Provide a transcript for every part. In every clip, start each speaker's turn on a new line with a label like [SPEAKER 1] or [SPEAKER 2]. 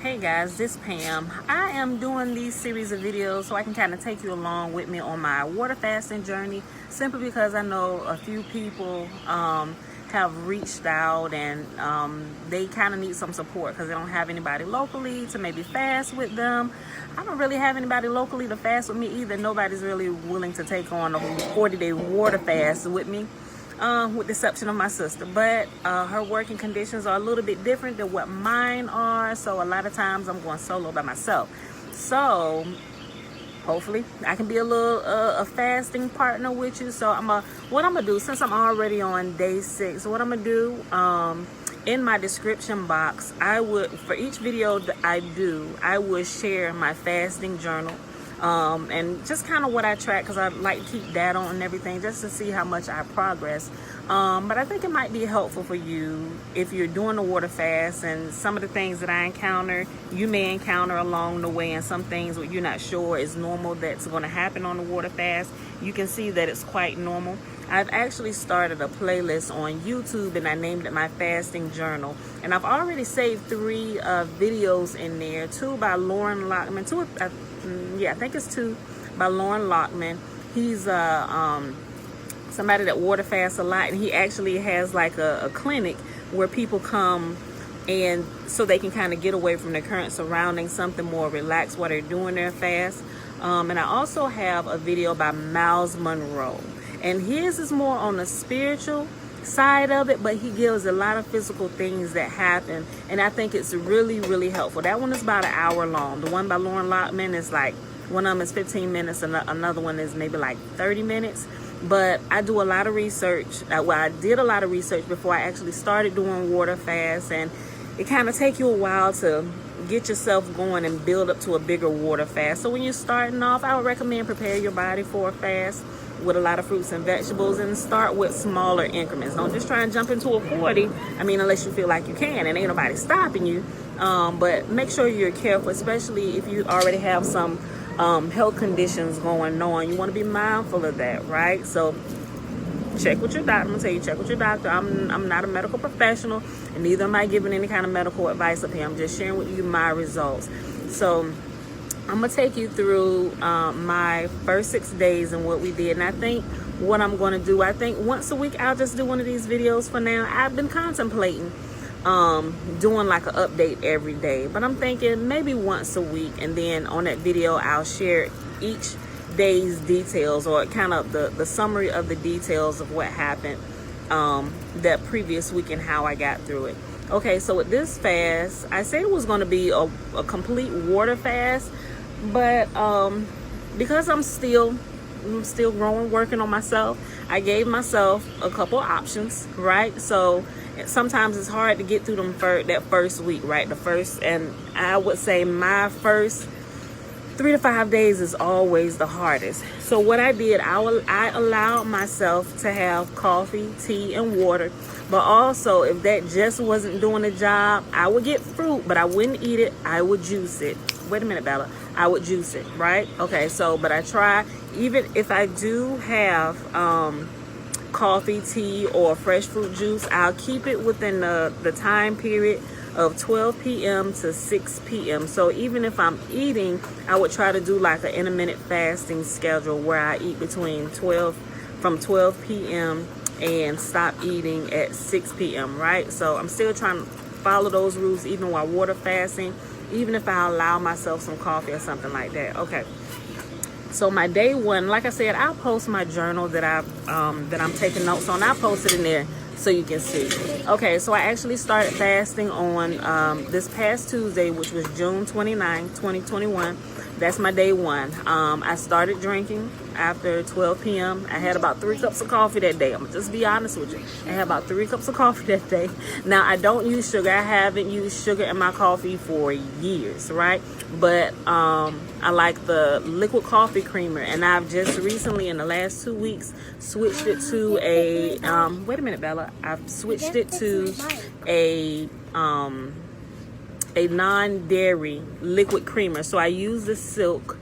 [SPEAKER 1] Hey guys, this Pam. I am doing these series of videos so I can kind of take you along with me on my water fasting journey, simply because I know a few people have reached out and they kind of need some support because they don't have anybody locally to maybe fast with them. I don't really have anybody locally to fast with me either. Nobody's really willing to take on a 40-day water fast with me. With the exception of my sister, but her working conditions are a little bit different than what mine are, so a lot of times I'm going solo by myself. So hopefully I can be a little a fasting partner with you. So what I'm gonna do, since I'm already on day 6, what I'm gonna do, in my description box, I would, for each video that I do, I would share my fasting journal. And just kind of what I track, because I like to keep data on and everything, just to see how much I progress. But I think it might be helpful for you if you're doing the water fast, and some of the things that I encounter, you may encounter along the way, and some things that you're not sure is normal that's going to happen on the water fast. You can see that it's quite normal. I've actually started a playlist on YouTube, and I named it my fasting journal, and I've already saved 3 videos in there, 2 by Lauren Lockman, I think it's 2 by Lauren Lockman. He's somebody that water fasts a lot, and he actually has like a clinic where people come and so they can kind of get away from their current surroundings, something more relaxed while they're doing their fast. And I also have a video by Miles Monroe, and his is more on the spiritual side of it, but he gives a lot of physical things that happen, and I think it's really, really helpful. That one is about an hour long. The one by Lauren Lockman is like, one of them is 15 minutes and another one is maybe like 30 minutes. But I do a lot of research. I did a lot of research before I actually started doing water fast, and it kind of take you a while to get yourself going and build up to a bigger water fast. So when you're starting off, I would recommend prepare your body for a fast with a lot of fruits and vegetables, and start with smaller increments. Don't just try and jump into a 40. I mean, unless you feel like you can, and ain't nobody stopping you. But make sure you're careful, especially if you already have some health conditions going on. You want to be mindful of that, right? So check with your doctor. I'm gonna tell you, check with your doctor. I'm not a medical professional, and neither am I giving any kind of medical advice up here. I'm just sharing with you my results. So I'm gonna take you through my first 6 days and what we did. And I think what I'm gonna do, I think once a week I'll just do one of these videos for now. I've been contemplating doing like an update every day, but I'm thinking maybe once a week, and then on that video I'll share each day's details, or kind of the summary of the details of what happened that previous week and how I got through it. Okay, so with this fast, I said it was going to be a complete water fast, but because I'm still growing, working on myself, I gave myself a couple options, right? So sometimes it's hard to get through that first week, right? And I would say my first 3 to 5 days is always the hardest. So what I did, I allowed myself to have coffee, tea, and water. But also, if that just wasn't doing the job, I would get fruit, but I wouldn't eat it. I would juice it. Wait a minute, Bella. I would juice it, right? Okay, so, but I try, even if I do have coffee, tea, or fresh fruit juice, I'll keep it within the time period of 12 p.m. to 6 p.m. So even if I'm eating, I would try to do like an intermittent fasting schedule where I eat from 12 p.m. and stop eating at 6 p.m. right? So I'm still trying to follow those rules even while water fasting, even if I allow myself some coffee or something like that. Okay. So my day 1, like I said, I'll post my journal that I'm taking notes on. I'll post it in there so you can see. Okay, so I actually started fasting on this past Tuesday, which was June 29, 2021. That's my day 1. I started drinking after 12 p.m. I had about 3 cups of coffee that day. I'm gonna just be honest with you. I had about 3 cups of coffee that day. Now, I don't use sugar. I haven't used sugar in my coffee for years, right? But I like the liquid coffee creamer, and I've just recently, in the last 2 weeks, switched it to a wait a minute, Bella. I've switched it to a non-dairy liquid creamer. So I use the Silk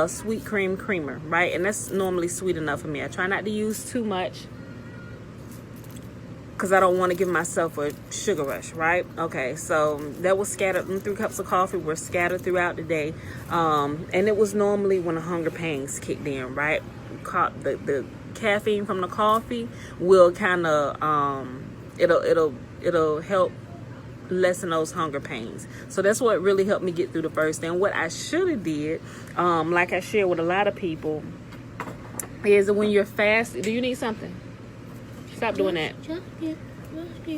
[SPEAKER 1] sweet cream creamer, right? And that's normally sweet enough for me. I try not to use too much. because I don't want to give myself a sugar rush, right? Okay, so that was scattered. 3 cups of coffee were scattered throughout the day, and it was normally when the hunger pangs kicked in, right? The caffeine from the coffee will kind of it'll help lessen those hunger pains. So that's what really helped me get through the first day. And what I should have did, like I share with a lot of people, is that when you're fasting, do you need something? Stop doing that.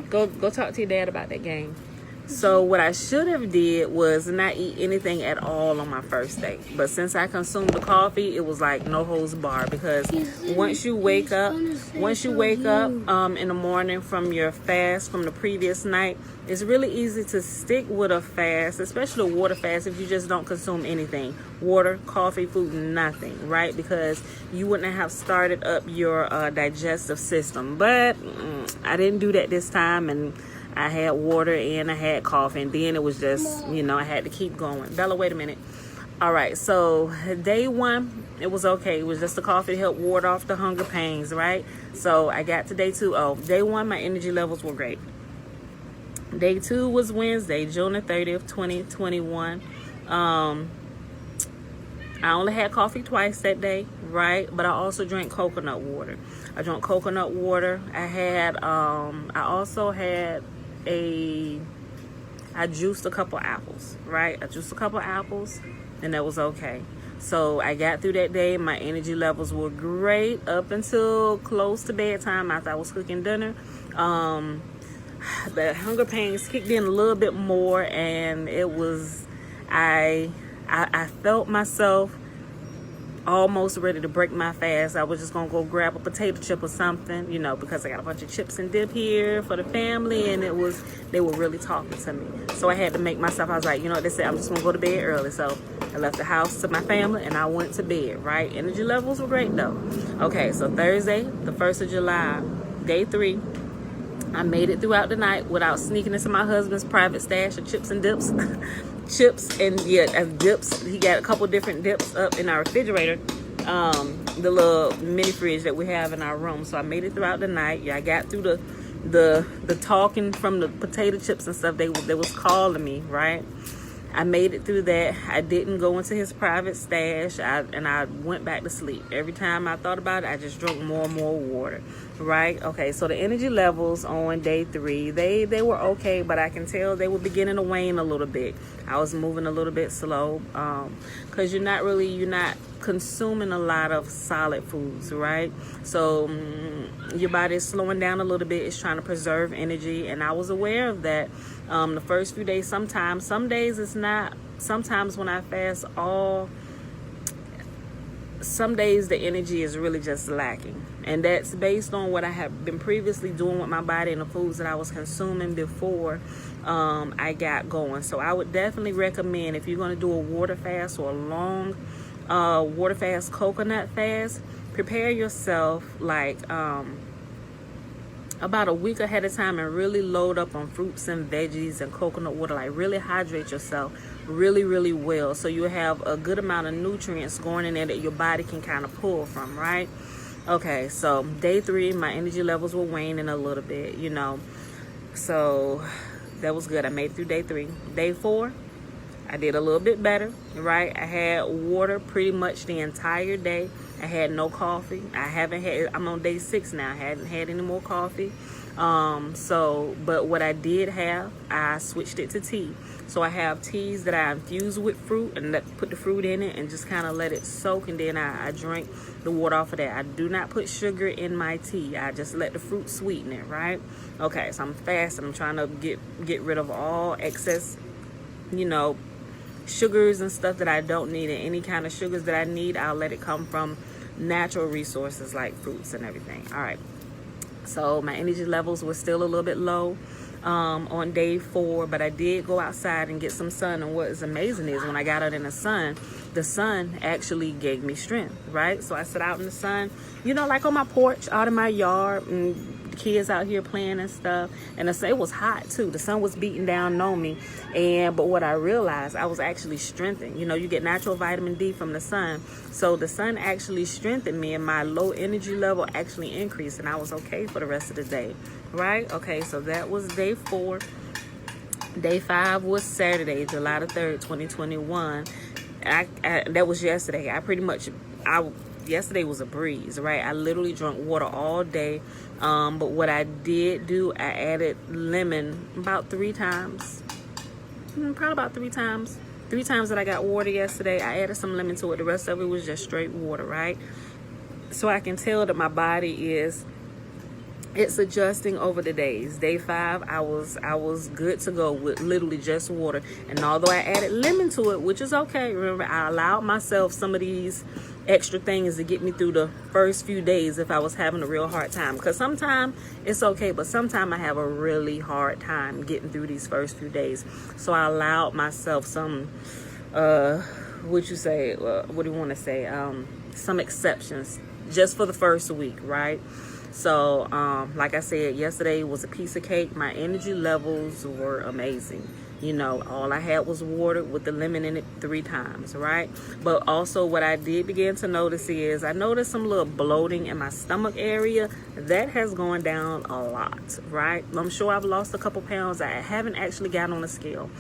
[SPEAKER 1] Go talk to your dad about that game. So what I should have did was not eat anything at all on my first day. But since I consumed the coffee, it was like no holds barred, because once you wake up in the morning from your fast from the previous night, it's really easy to stick with a fast, especially a water fast, if you just don't consume anything. Water, coffee, food, nothing, right? Because you wouldn't have started up your digestive system. But I didn't do that this time, and I had water and I had coffee, and then it was just, I had to keep going. Bella, wait a minute. All right, so day 1, it was okay. It was just the coffee to help ward off the hunger pains, right? So I got to day 2. Oh, day 1, my energy levels were great. Day 2 was Wednesday, June the 30th, 2021. I only had coffee twice that day, right? But I also drank coconut water. I drank coconut water. I juiced a couple apples, right? I juiced a couple apples, and that was okay. So I got through that day. My energy levels were great up until close to bedtime after I was cooking dinner. The hunger pains kicked in a little bit more, and it was, I felt myself almost ready to break my fast. I was just gonna go grab a potato chip or something, because I got a bunch of chips and dip here for the family, and they were really talking to me. So I had to make myself, I was like, they said I'm just gonna go to bed early. So I left the house to my family and I went to bed, right? Energy levels were great though. Okay, so Thursday, the 1st of July, day 3, I made it throughout the night without sneaking into my husband's private stash of chips and dips. Chips and dips. He got a couple different dips up in our refrigerator, the little mini fridge that we have in our room. So I made it throughout the night. I got through the talking from the potato chips and stuff. They was calling me, right? I made it through that. I didn't go into his private stash, and I went back to sleep. Every time I thought about it, I just drank more and more water, right? Okay, so the energy levels on day 3, they were okay, but I can tell they were beginning to wane a little bit. I was moving a little bit slow, because you're not consuming a lot of solid foods, right? So your body is slowing down a little bit. It's trying to preserve energy, and I was aware of that. The first few days, some days it's not. Sometimes when I fast, some days the energy is really just lacking, and that's based on what I have been previously doing with my body and the foods that I was consuming before I got going. So I would definitely recommend, if you're going to do a water fast or a long water fast, coconut fast, prepare yourself like about a week ahead of time and really load up on fruits and veggies and coconut water. Like really hydrate yourself really, really well, so you have a good amount of nutrients going in there that your body can kind of pull from, right? Okay, so day 3, my energy levels were waning a little bit, so that was good. I made it through day 3. Day 4, I did a little bit better, right? I had water pretty much the entire day. I had no coffee. I'm on day 6 now. I hadn't had any more coffee. But what I did have, I switched it to tea. So I have teas that I infuse with fruit and put the fruit in it and just kind of let it soak, and then I drink the water off of that. I do not put sugar in my tea. I just let the fruit sweeten it, right? Okay, so I'm fasting. I'm trying to get rid of all excess, sugars and stuff that I don't need, and any kind of sugars that I need, I'll let it come from natural resources like fruits and everything. All right, so my energy levels were still a little bit low on day 4, but I did go outside and get some sun. And what is amazing is when I got out in the sun actually gave me strength, right? So I sat out in the sun, like on my porch out in my yard, and the kids out here playing and stuff, and it was hot too. The sun was beating down on me, but what I realized, I was actually strengthened. You get natural vitamin D from the sun, so the sun actually strengthened me, and my low energy level actually increased, and I was okay for the rest of the day, right? Okay, so that was day 4. Day 5 was Saturday, July the 3rd, 2021. That was yesterday. Yesterday was a breeze, right? I literally drank water all day. But what I did do, I added lemon about 3 times. Probably about 3 times. 3 times that I got water yesterday, I added some lemon to it. The rest of it was just straight water, right? So I can tell that my body it's adjusting over the days. Day 5, I was good to go with literally just water. And although I added lemon to it, which is okay, remember, I allowed myself some of these extra things to get me through the first few days if I was having a real hard time. Because sometimes it's okay, but sometimes I have a really hard time getting through these first few days. So I allowed myself some, what do you want to say? Some exceptions just for the first week, right? So, like I said, yesterday was a piece of cake. My energy levels were amazing. You know, all I had was water with the lemon in it 3 times, right? But also what I did begin to notice is I noticed some little bloating in my stomach area. That has gone down a lot, right? I'm sure I've lost a couple pounds. I haven't actually got on a scale.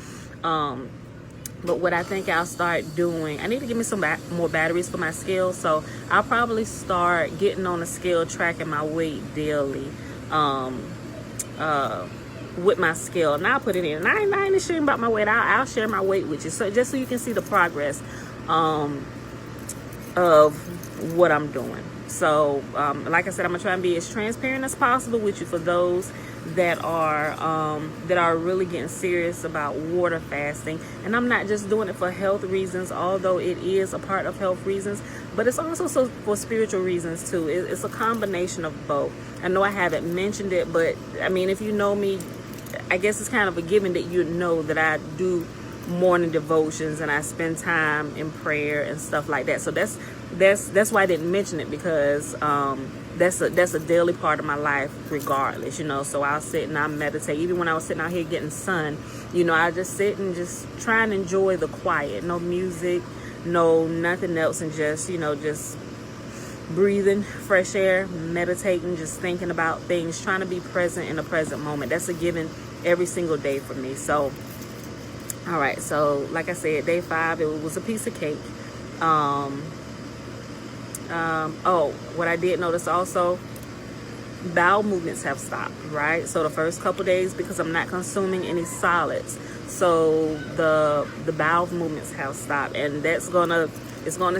[SPEAKER 1] But what I think I'll start doing, I need to give me some more batteries for my scale. So I'll probably start getting on the scale, tracking my weight daily with my scale. And I'll put it in. And I ain't ashamed about my weight. I'll share my weight with you. So just so you can see the progress of what I'm doing. So like I said, I'm going to try and be as transparent as possible with you for those that are really getting serious about water fasting. And I'm not just doing it for health reasons, although it is a part of health reasons, but it's also for spiritual reasons too. It's a combination of both. I know I haven't mentioned it, but I mean, if you know me, I guess it's kind of a given that you know that I do morning devotions and I spend time in prayer and stuff like that. So that's why I didn't mention it, because that's a daily part of my life regardless, you know. So I'll sit and I'll meditate. Even when I was sitting out here getting sun, you know, I just sit and just try and enjoy the quiet. No music, no nothing else, and just, you know, just breathing fresh air, meditating, just thinking about things, trying to be present in the present moment. That's a given every single day for me. So all right, so like I said, day 5, it was a piece of cake. Oh, what I did notice also, bowel movements have stopped, right? So the first couple days, because I'm not consuming any solids, so the bowel movements have stopped, and it's gonna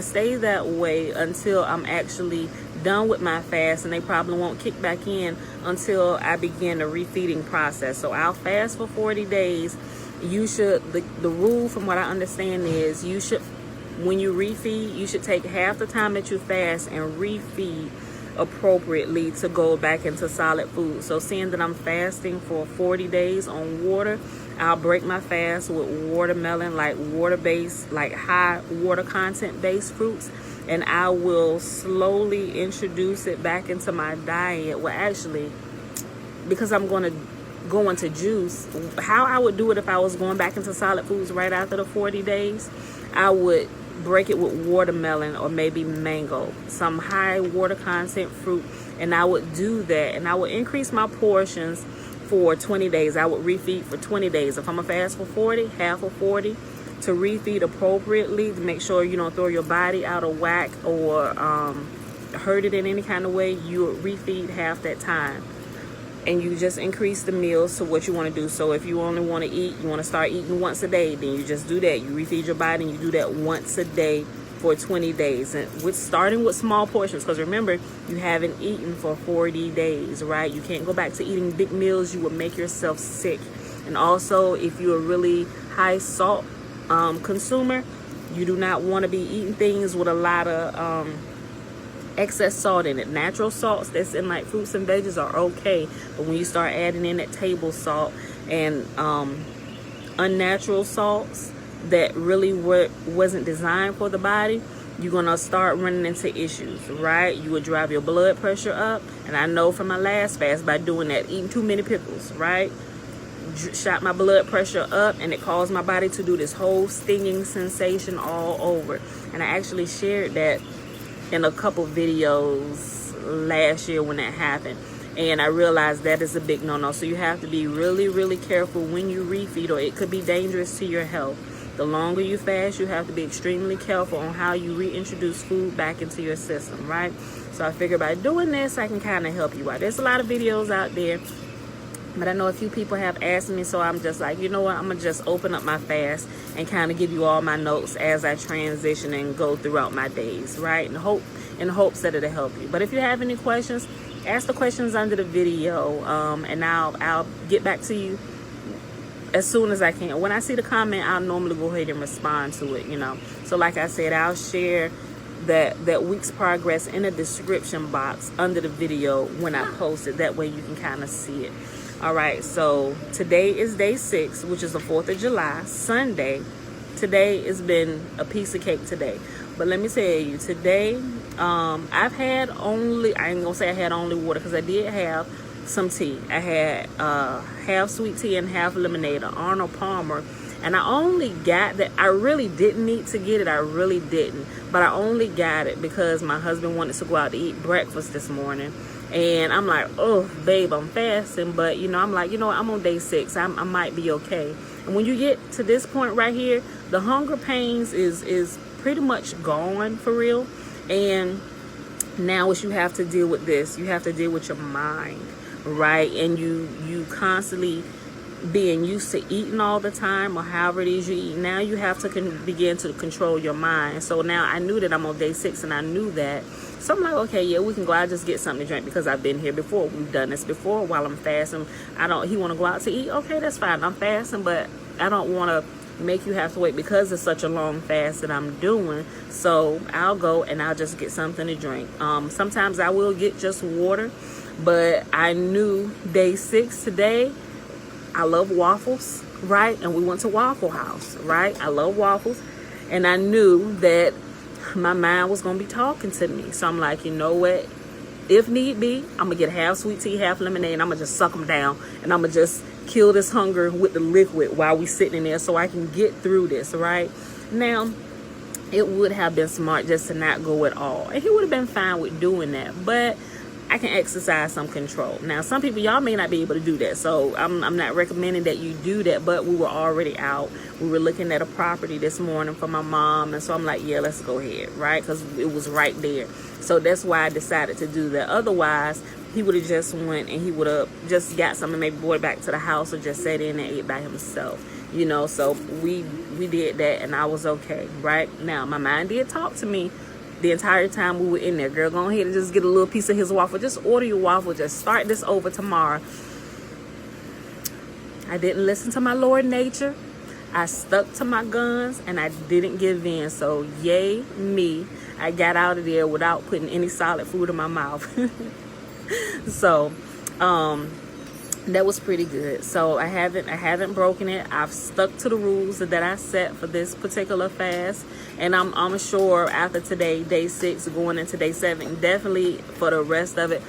[SPEAKER 1] stay that way until I'm actually done with my fast, and they probably won't kick back in until I begin the refeeding process. So I'll fast for 40 days. You should, the rule from what I understand is, you should, when you refeed, you should take half the time that you fast and refeed appropriately to go back into solid food. So seeing that I'm fasting for 40 days on water, I'll break my fast with watermelon, like water-based, like high water content based fruits, and I will slowly introduce it back into my diet. Well, actually, because I'm going to go into juice, how I would do it if I was going back into solid foods right after the 40 days, I would break it with watermelon or maybe mango, some high water content fruit, and I would do that, and I would increase my portions for 20 days. I would refeed for 20 days. If I'm gonna fast for 40, half of 40, to refeed appropriately, to make sure you don't throw your body out of whack or hurt it in any kind of way. You would refeed half that time, and you just increase the meals to what you want to do. So if you only want to eat, you want to start eating once a day, then you just do that. You refeed your body and you do that once a day for 20 days. And with starting with small portions, because remember, you haven't eaten for 40 days, right? You can't go back to eating big meals. You will make yourself sick. And also, if you're a really high salt consumer, you do not want to be eating things with a lot of excess salt in it. Natural salts that's in like fruits and veggies are okay, but when you start adding in that table salt and unnatural salts that really wasn't designed for the body, you're gonna start running into issues, right? You would drive your blood pressure up, and I know from my last fast, by doing that, eating too many pickles, right, shot my blood pressure up, and it caused my body to do this whole stinging sensation all over. And I actually shared that in a couple videos last year when that happened. And I realized that is a big no-no. So you have to be really, really careful when you refeed, or it could be dangerous to your health. The longer you fast, you have to be extremely careful on how you reintroduce food back into your system, right? So I figured by doing this, I can kind of help you out. There's a lot of videos out there, but I know a few people have asked me, so I'm just like, you know what, I'm going to just open up my fast and kind of give you all my notes as I transition and go throughout my days, right? In hopes that it'll help you. But if you have any questions, ask the questions under the video, and I'll get back to you as soon as I can. When I see the comment, I'll normally go ahead and respond to it, you know. So like I said, I'll share that week's progress in the description box under the video when I post it. That way you can kind of see it. All right, so today is day 6, which is the 4th of July, Sunday. Today has been a piece of cake today. But let me tell you, today, I've had only, I ain't gonna say I had only water, because I did have some tea. I had half sweet tea and half lemonade, Arnold Palmer. And I only got that. I really didn't need to get it. I really didn't. But I only got it because my husband wanted to go out to eat breakfast this morning. And I'm like, oh, babe, I'm fasting. But, you know, I'm like, you know what? I'm on day 6. I might be okay. And when you get to this point right here, the hunger pains is pretty much gone for real. And now what you have to deal with this. You have to deal with your mind, right? And you constantly being used to eating all the time, or however it is you eat. Now you have to begin to control your mind. So now I knew that I'm on day 6, and I knew that. So I'm like, okay, yeah, we can go out and just get something to drink, because I've been here before. We've done this before while I'm fasting. He want to go out to eat. Okay, that's fine. I'm fasting, but I don't want to make you have to wait because it's such a long fast that I'm doing. So I'll go and I'll just get something to drink. Sometimes I will get just water, but I knew day 6 today, I love waffles, right? And we went to Waffle House, right? I love waffles. And I knew that my mind was going to be talking to me. So I'm like, you know what? If need be, I'm going to get half sweet tea, half lemonade, and I'm going to just suck them down. And I'm going to just kill this hunger with the liquid while we sitting in there so I can get through this, right? Now, it would have been smart just to not go at all. And he would have been fine with doing that. But I can exercise some control. Now, some people, y'all may not be able to do that. So I'm not recommending that you do that, but we were already out. We were looking at a property this morning for my mom. And so I'm like, yeah, let's go ahead, right? Because it was right there. So that's why I decided to do that. Otherwise, he would have just went and he would have just got something, maybe brought it back to the house, or just sat in and ate by himself. You know, so we did that, and I was okay, right? Now, my mind did talk to me the entire time we were in there. Girl, go ahead and just get a little piece of his waffle. Just order your waffle. Just start this over tomorrow. I didn't listen to my Lord nature. I stuck to my guns, and I didn't give in. So, yay me. I got out of there without putting any solid food in my mouth. So, that was pretty good. So I haven't broken it. I've stuck to the rules that I set for this particular fast, and I'm sure after today, day 6, going into day 7, definitely for the rest of it,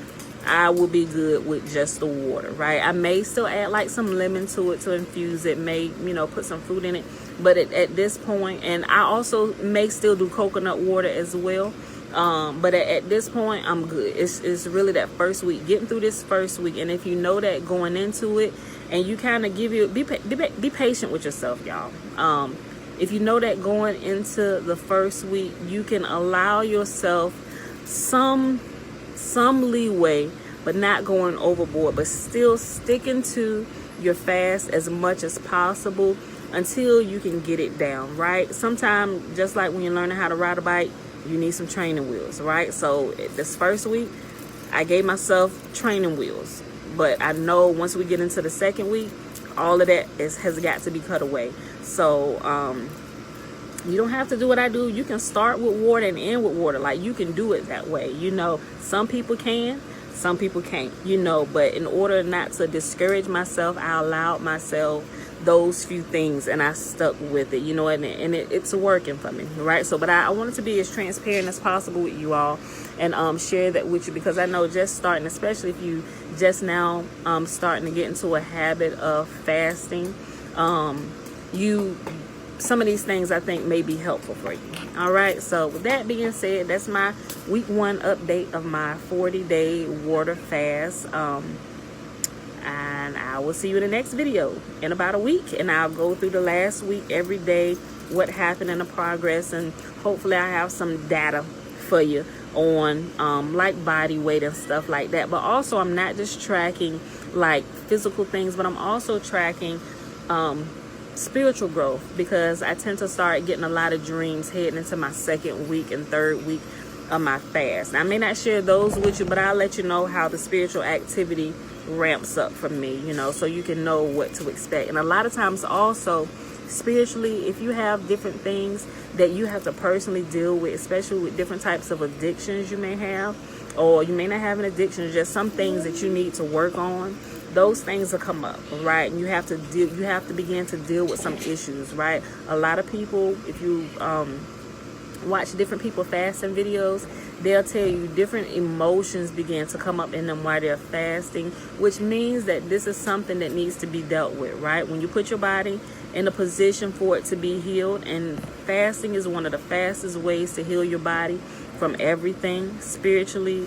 [SPEAKER 1] I will be good with just the water, right? I may still add like some lemon to it to infuse it, may, you know, put some fruit in it, but at this point, and I also may still do coconut water as well. But at this point, I'm good. It's really that first week, getting through this first week. And if you know that going into it, and you kind of be patient with yourself, y'all. If you know that going into the first week, you can allow yourself some leeway, but not going overboard, but still sticking to your fast as much as possible until you can get it down, right? Sometimes, just like when you're learning how to ride a bike, you need some training wheels, right? So this first week, I gave myself training wheels. But I know once we get into the second week, all of that has got to be cut away. So you don't have to do what I do. You can start with water and end with water. Like, you can do it that way. You know, some people can, some people can't, you know. But in order not to discourage myself, I allowed myself those few things, and I stuck with it, you know, and it's working for me, right? So, but I wanted to be as transparent as possible with you all, and share that with you, because I know just starting, especially if you just now starting to get into a habit of fasting, you some of these things I think may be helpful for you. All right, so with that being said, that's my week 1 update of my 40-day water fast. And I will see you in the next video in about a week, and I'll go through the last week every day, what happened in the progress, and hopefully I have some data for you on like body weight and stuff like that. But also, I'm not just tracking like physical things, but I'm also tracking spiritual growth, because I tend to start getting a lot of dreams heading into my 2nd week and 3rd week of my fast. Now, I may not share those with you, but I'll let you know how the spiritual activity ramps up for me, you know, so you can know what to expect. And a lot of times also spiritually, if you have different things that you have to personally deal with, especially with different types of addictions you may have, or you may not have an addiction, just some things that you need to work on, those things will come up, right? And you have to begin to deal with some issues, right? A lot of people, if you watch different people fasting videos, they'll tell you different emotions begin to come up in them while they're fasting, which means that this is something that needs to be dealt with, right? When you put your body in a position for it to be healed, and fasting is one of the fastest ways to heal your body from everything, spiritually,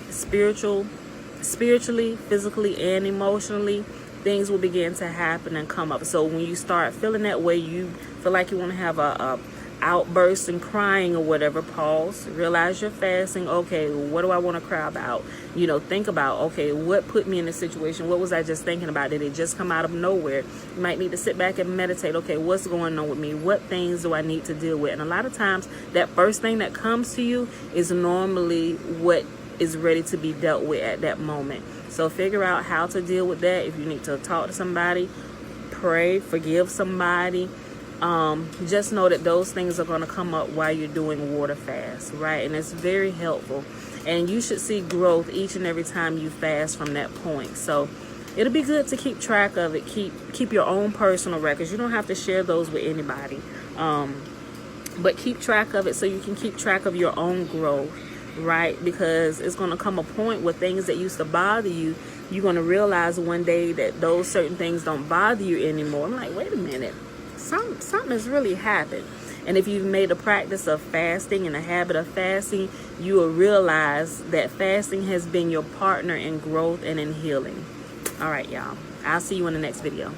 [SPEAKER 1] physically, and emotionally. Things will begin to happen and come up. So when you start feeling that way, you feel like you want to have a outburst and crying or whatever, pause, realize you're fasting. Okay, what do I want to cry about? You know, think about, okay, what put me in this situation? What was I just thinking about? Did it just come out of nowhere? You might need to sit back and meditate. Okay, what's going on with me? What things do I need to deal with? And a lot of times that first thing that comes to you is normally what is ready to be dealt with at that moment. So figure out how to deal with that. If you need to talk to somebody, pray, forgive somebody, just know that those things are going to come up while you're doing water fast, right? And it's very helpful, and you should see growth each and every time you fast from that point. So it'll be good to keep track of it. Keep your own personal records. You don't have to share those with anybody, but keep track of it so you can keep track of your own growth, right? Because it's going to come a point where things that used to bother you, you're going to realize one day that those certain things don't bother you anymore. I'm like, wait a minute, something has really happened. And if you've made a practice of fasting and a habit of fasting, you will realize that fasting has been your partner in growth and in healing. All right, y'all, I'll see you in the next video.